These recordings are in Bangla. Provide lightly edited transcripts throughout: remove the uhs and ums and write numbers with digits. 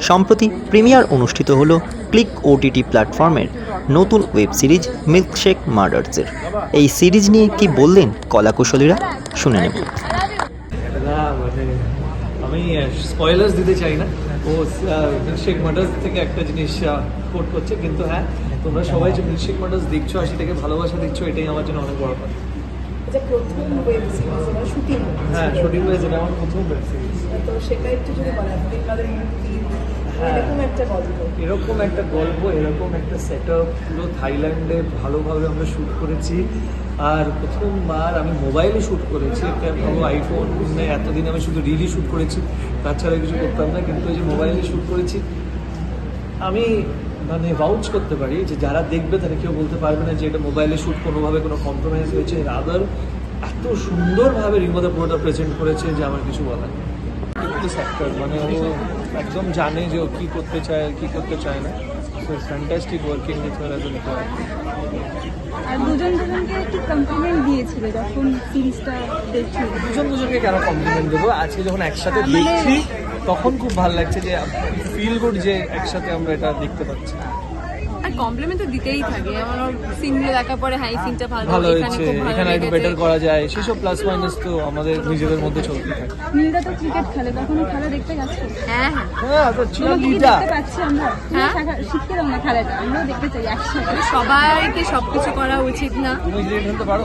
সম্প্রতি প্রিমিয়ার অনুষ্ঠিত হলো ক্লিক ওটিটি প্ল্যাটফর্মের নতুন ওয়েব সিরিজ মিল্কশেক মার্ডার্সের। এই সিরিজ নিয়ে কি বললেন কলাকুশলীরা, শুনে নেব। আমি স্পয়লার্স দিতে চাই না, ও মিল্কশেক মার্ডার্স থেকে একটা জিনিস কোট করছে, কিন্তু হ্যাঁ, তোমরা সবাই যে মিল্কশেক মার্ডার্স দেখছো আর সেটাকে ভালোবাসা দিচ্ছ, এটাই আমার জন্য অনেক বড় কথা। প্রথম ওয়েব সিরিজ এটা শুটিং, হ্যাঁ শুটিং হয়েছে, এটা আমার প্রথম ওয়েব সিরিজ। তো সেটা একটু যদি বলেন, এরকম একটা গল্প, এরকম একটা সেট আপ পুরো থাইল্যান্ডে ভালোভাবে আমরা শ্যুট করেছি। আর প্রথমবার আমি মোবাইলে শ্যুট করেছি, একটা ভালো আইফোন, এতদিন আমি শুধু রিলই শ্যুট করেছি, তাছাড়া কিছু করতাম না, কিন্তু এই যে মোবাইলে শ্যুট করেছি, আমি মানে ভাউচ করতে পারি যে যারা দেখবে তারা কেউ বলতে পারবে না যে এটা মোবাইলে শ্যুট কোনোভাবে কোনো কম্প্রোমাইজ হয়েছে। রাদার এত সুন্দরভাবে রিঙ্গোদা পুরোটা প্রেজেন্ট করেছে যে আমার কিছু বলার নেই। মানে ও একদম জানে যে ও কী করতে চায় আর কী করতে চায় না। So fantastic working with her as an আর দুজনকে একটু কমপ্লিমেন্ট দিয়েছিল যখন সিরিজটা দেখছি। দুজনকে কেন কমপ্লিমেন্ট দেবো, আজকে যখন একসাথে দেখছি তখন খুব ভালো লাগছে যে ফিল গুড যে একসাথে আমরা এটা দেখতে পাচ্ছি। আর কমপ্লিমেন্ট তো দিতেই থাকে, আমার সিনগুলো দেখার পরে হ্যাঁ এই সিনটা ভালো হয়েছে, এখানে একটু বেটার করা যায়, সেসব প্লাস মাইনাস তো আমাদের নিজেদের মধ্যে চলতে থাকে। নীলদা তো ক্রিকেট খেলে, কখনো খেলা দেখতে গেছে? হ্যাঁ হ্যাঁ, তো চিরালিটা দেখতে পাচ্ছি আমরা, শিখতে দাও না খেলাটা, আমরাও দেখতে চাই একসাথে। সবাইকে সবকিছু করা উচিত না। তুমি ক্রিকেট খেলতে পারো?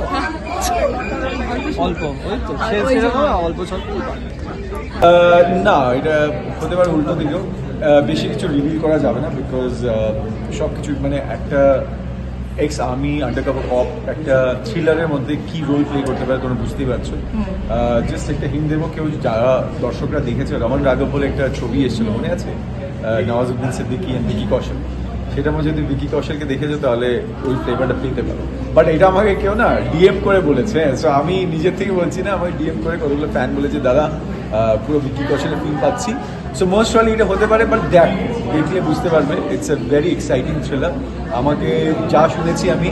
অল্প, ওই তো সেরকম অল্প স্বল্প। না, এটা হতে পারে উল্টো দিকেও। বেশি কিছু রিভিল করা যাবে না, বিকজ সব কিছু মানে একটা এক্স আর্মি আন্ডারকভার কপ একটা থ্রিলারের মধ্যে কি রোল প্লে করতে পারে তোমরা বুঝতেই পারছো। জাস্ট একটা হিন্ট দেবো, কেউ যারা দর্শকরা দেখেছে, রমন রাঘব বলে একটা ছবি এসেছিল, মনে আছে? নওয়াজউদ্দিন সিদ্দিকী অ্যান্ড ভিকি কৌশল। সেটার মধ্যে যদি ভিকি কৌশলকে দেখেছো তাহলে ওই ফ্লেভারটা পেতে পারো। বাট এটা আমাকে কেউ না ডিএম করে বলেছে, সো আমি নিজের থেকে বলছি না, আমাকে ডিএম করে কতগুলো ফ্যান বলেছে দাদা পুরো ভিকি কৌশলের ফিল্ম পাচ্ছি। সো মোস্ট প্রবাবলি এটা হতে পারে, বাট দেখলে বুঝতে পারবে it's a very exciting thriller. আমাকে যা শুনেছি আমি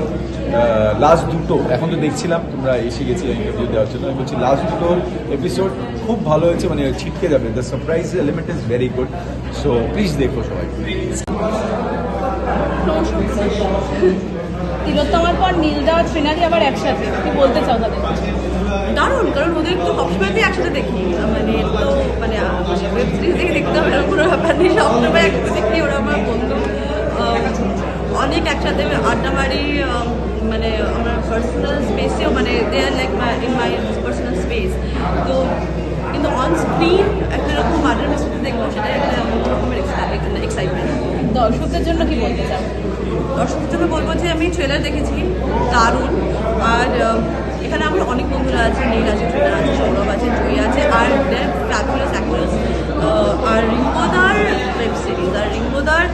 লাস্ট দুটো এখন তো দেখছিলাম, তোমরা এসে গেছি ইন্টারভিউ দেওয়ার জন্য, আমি বলছি লাস্ট দুটো এপিসোড খুব ভালো হয়েছে, মানে ছিটকে যাবে। The surprise element is very good, so please দেখো সবাই। তিলোত্তমার পর নীলদা আর ট্রেনারি আবার একসাথে, কি বলতে চাও তাদের? দারুণ, কারণ ওদের তো সবসময় একসাথে দেখি, মানে তো মানে ওয়েব সিরিজ দেখে দেখতে হবে এরকম কোনো ব্যাপার নেই, সবসময় একসাথে দেখি। ওরা আমার বন্ধু, অনেক একসাথে আড্ডা মারি, মানে আমার পার্সোনাল স্পেসেও, মানে they are like in my personal space. তো কিন্তু অন স্ক্রিন একটা রকম মার্ডার মিস্ট্রি দেখবো, সেটা একটা রকমের এক্সাইটমেন্ট। দর্শকদের জন্য কি বলতে চাও? দর্শকদের জন্য বলবো যে আমি ট্রেলার দেখেছি, দারুণ। আর এখানে আমার অনেক বন্ধুরা আছে, নীল আছে, ট্রেলার আছে, সৌরভ আছে, জয়ী আছে, আর ফ্যাবুলাস অ্যাক্টর্স। আর রিঙ্গোদার ওয়েব সিরিজ, আর রিঙ্গোদার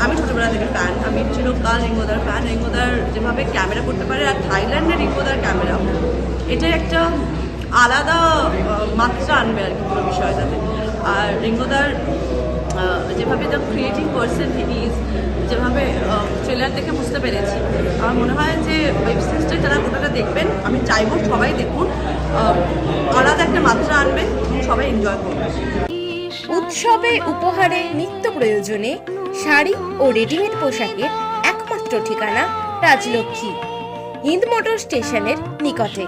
আমি ছোটোবেলা থেকে ফ্যান, আমি চিরকাল রিঙ্গোদার ফ্যান। রিঙ্গোদার যেভাবে ক্যামেরা করতে পারে, আর থাইল্যান্ডের রিঙ্গোদার ক্যামেরা, এটা একটা আলাদা মাত্রা আনবে আর কি পুরো বিষয়টাতে। আর রিঙ্গোদার যেভাবে the creative person he is, যেভাবে ট্রেলার দেখে বুঝতে পেরেছি, আমার মনে হয় যে ওয়েব সিরিজটা যারা ওটা দেখবেন, আমি চাইবো সবাই দেখুন, আলাদা একটা মাত্রা আনবে, সবাই এনজয় করবে। উৎসবে, উপহারে, নিত্য প্রয়োজনে শাড়ি ও রেডিমেড পোশাকের একমাত্র ঠিকানা রাজলক্ষ্মী, হিন্দ মোটর স্টেশনের নিকটে।